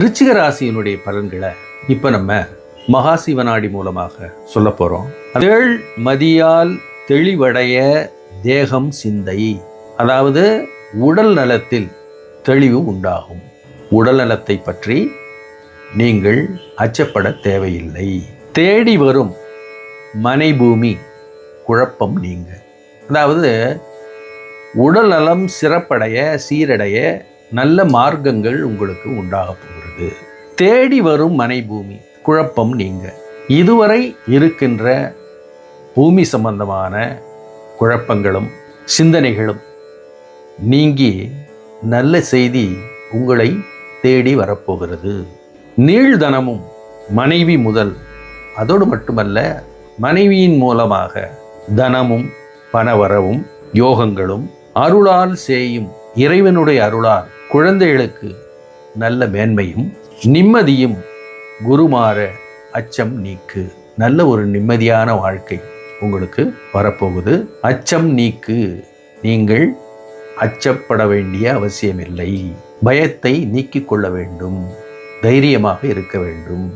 விருச்சிக ராசியினுடைய பலன்களை இப்ப நம்ம மகாசிவனாடி மூலமாக சொல்ல போறோம். தேள் மதியால் தெளிவடைய தேகம் சிந்தை, அதாவது உடல் நலத்தில் தெளிவு உண்டாகும். உடல் நலத்தை பற்றி நீங்கள் அச்சப்பட தேவையில்லை. தேடி வரும் மனைபூமி குழப்பம் நீங்க, அதாவது உடல் நலம் சிறப்படைய சீரடைய நல்ல மார்க்கங்கள் உங்களுக்கு உண்டாக போகிறது. தேடி வரும் மனைபூமி குழப்பம் நீங்க, இதுவரை இருக்கின்ற பூமி சம்பந்தமான குழப்பங்களும் சிந்தனைகளும் நீங்கி நல்ல செய்தி உங்களை தேடி வரப்போகிறது. நீழ்தனமும் மனைவி முதல், அதோடு மட்டுமல்ல மனைவியின் மூலமாக தனமும் பணவரவும் யோகங்களும் அருளால் செய்யும் இறைவனுடைய அருளால் குழந்தைகளுக்கு நல்ல மேன்மையும் நிம்மதியும் குருமாற அச்சம் நீக்கு, நல்ல ஒரு நிம்மதியான வாழ்க்கை உங்களுக்கு வரப்போகுது. அச்சம் நீக்கு, நீங்கள் அச்சப்பட வேண்டிய அவசியமில்லை. பயத்தை நீக்கிக் கொள்ள வேண்டும், தைரியமாக இருக்க வேண்டும்.